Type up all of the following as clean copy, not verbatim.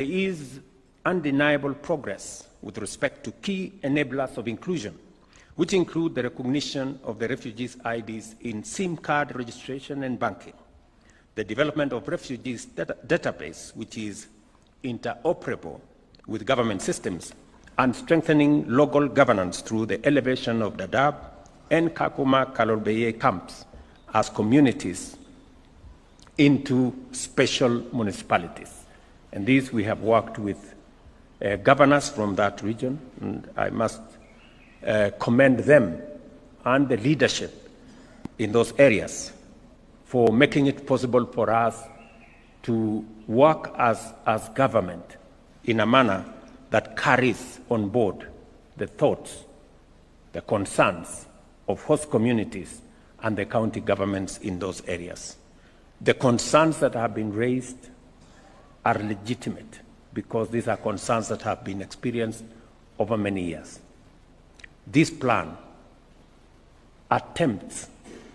There is undeniable progress with respect to key enablers of inclusion, which include the recognition of the refugees' IDs in SIM card registration and banking, the development of refugees database, which is interoperable with government systems, and strengthening local governance through the elevation of Dadaab and Kakuma Kalolbeye camps as communities into special municipalities. And these we have worked with governors from that region, and I must commend them and the leadership in those areas for making it possible for us to work as government in a manner that carries on board the thoughts, the concerns of host communities and the county governments in those areas. The concerns that have been raised are legitimate because these are concerns that have been experienced over many years. This plan attempts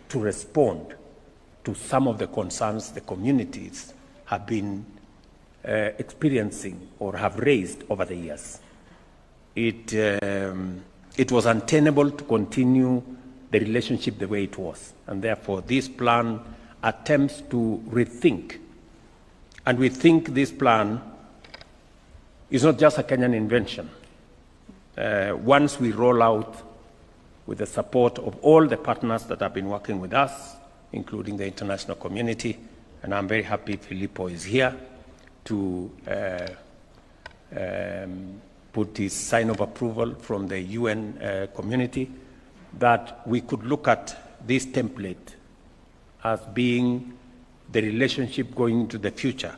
to respond to some of the concerns the communities have been experiencing or have raised over the years. It was untenable to continue the relationship the way it was, and therefore this plan attempts to rethink. And we think this plan is not just a Kenyan invention. Once we roll out with the support of all the partners that have been working with us, including the international community, and I'm very happy Filippo is here to put his sign of approval from the UN community, that we could look at this template as being the relationship going into the future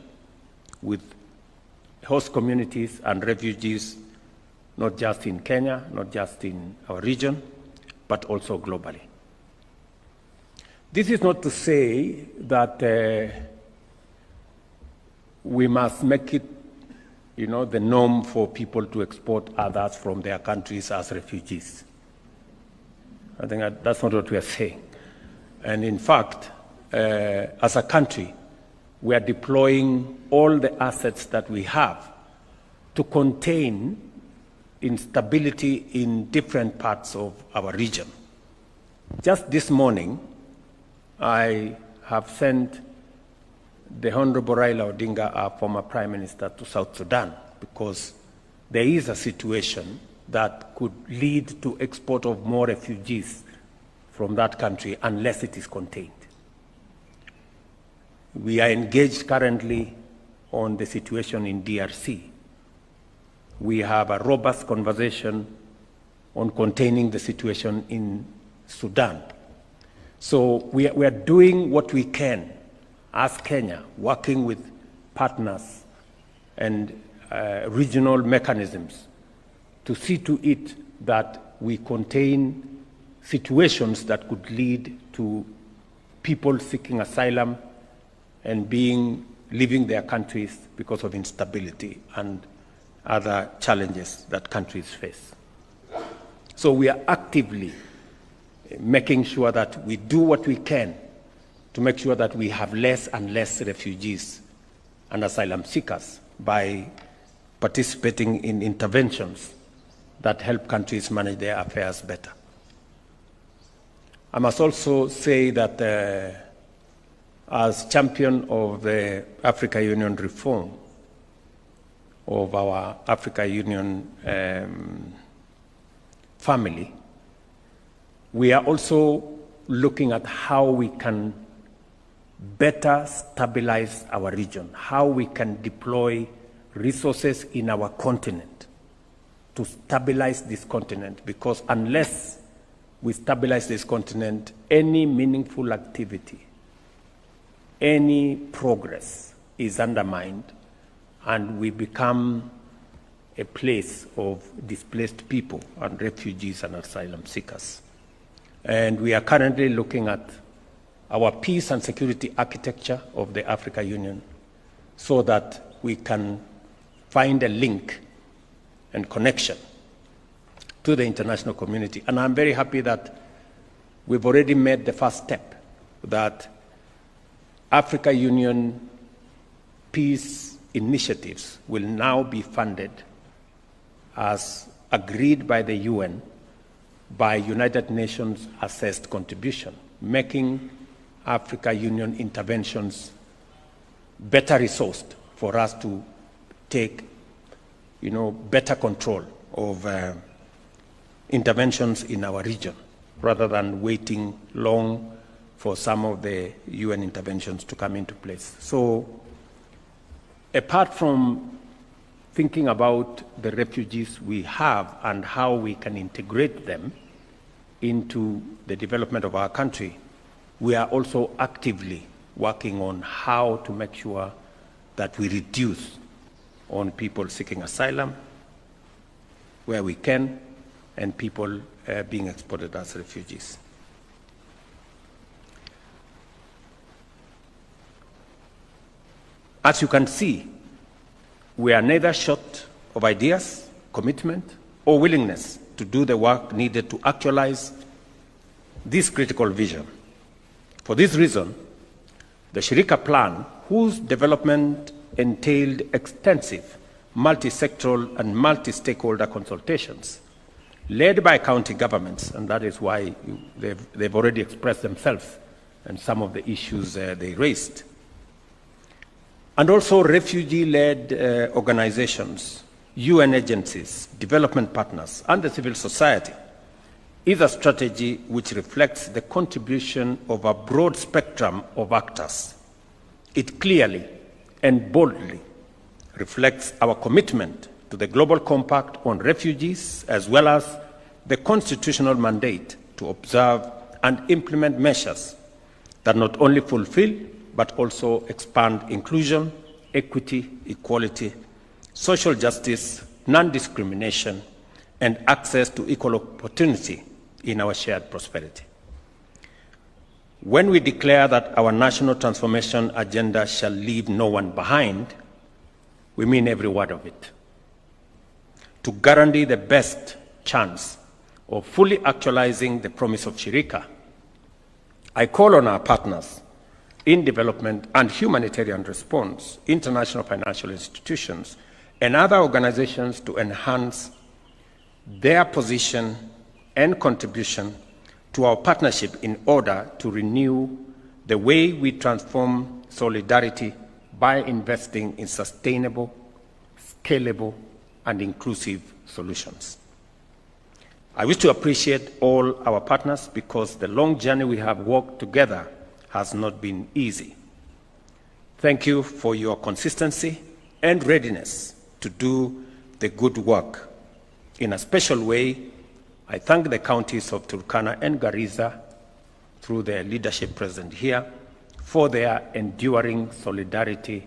with host communities and refugees, not just in Kenya, not just in our region, but also globally. This is not to say that we must make it, the norm for people to export others from their countries as refugees. I think that's not what we are saying. And in fact, as a country, we are deploying all the assets that we have to contain instability in different parts of our region. Just this morning, I have sent the Honorable Raila Odinga, our former Prime Minister, to South Sudan because there is a situation that could lead to export of more refugees from that country unless it is contained. We are engaged currently on the situation in DRC. We have a robust conversation on containing the situation in Sudan. So we are doing what we can as Kenya, working with partners and regional mechanisms to see to it that we contain situations that could lead to people seeking asylum and leaving their countries because of instability and other challenges that countries face. So we are actively making sure that we do what we can to make sure that we have less and less refugees and asylum seekers by participating in interventions that help countries manage their affairs better. I must also say that as champion of the Africa Union reform, of our Africa Union family, we are also looking at how we can better stabilize our region, how we can deploy resources in our continent to stabilize this continent, because unless we stabilize this continent, any meaningful activity, any progress is undermined, and we become a place of displaced people and refugees and asylum seekers. And we are currently looking at our peace and security architecture of the Africa Union so that we can find a link and connection to the international community. And I'm very happy that we've already made the first step, that Africa Union peace initiatives will now be funded as agreed by the UN by United Nations assessed contribution, making Africa Union interventions better resourced for us to take, better control of interventions in our region, rather than waiting long for some of the UN interventions to come into place. So, apart from thinking about the refugees we have and how we can integrate them into the development of our country, we are also actively working on how to make sure that we reduce on people seeking asylum where we can, and people being exported as refugees. As you can see, we are neither short of ideas, commitment, or willingness to do the work needed to actualize this critical vision. For this reason, the Shirika Plan, whose development entailed extensive multi-sectoral and multi-stakeholder consultations, led by county governments, and that is why they've already expressed themselves and some of the issues they raised, and also refugee-led organizations, UN agencies, development partners, and the civil society, is a strategy which reflects the contribution of a broad spectrum of actors. It clearly and boldly reflects our commitment to the Global Compact on Refugees, as well as the constitutional mandate to observe and implement measures that not only fulfill but also expand inclusion, equity, equality, social justice, non-discrimination, and access to equal opportunity in our shared prosperity. When we declare that our national transformation agenda shall leave no one behind, we mean every word of it. To guarantee the best chance of fully actualizing the promise of Shirika, I call on our partners in development and humanitarian response, international financial institutions, and other organizations to enhance their position and contribution to our partnership in order to renew the way we transform solidarity by investing in sustainable, scalable, and inclusive solutions. I wish to appreciate all our partners because the long journey we have walked together has not been easy. Thank you for your consistency and readiness to do the good work. In a special way, I thank the counties of Turkana and Garissa, through their leadership present here, for their enduring solidarity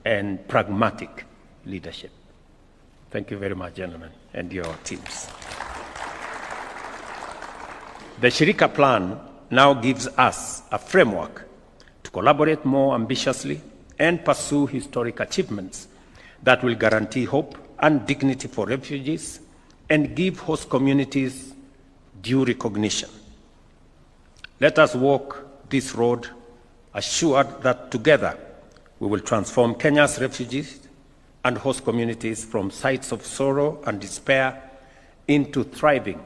and pragmatic leadership. Thank you very much, gentlemen, and your teams. The Shirika Plan now gives us a framework to collaborate more ambitiously and pursue historic achievements that will guarantee hope and dignity for refugees and give host communities due recognition. Let us walk this road assured that together we will transform Kenya's refugees and host communities from sites of sorrow and despair into thriving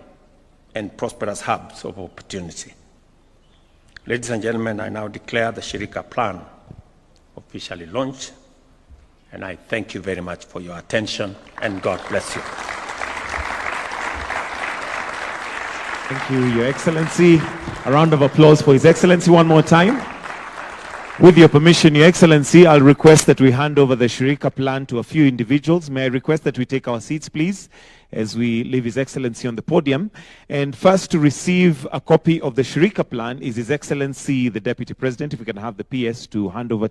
and prosperous hubs of opportunity. Ladies and gentlemen, I now declare the Shirika Plan officially launched, and I thank you very much for your attention, and God bless you. Thank you, Your Excellency. A round of applause for His Excellency one more time. With your permission, Your Excellency, I'll request that we hand over the Shirika Plan to a few individuals. May I request that we take our seats, please, as we leave His Excellency on the podium. And first to receive a copy of the Shirika Plan is His Excellency, the Deputy President. If we can have the PS to hand over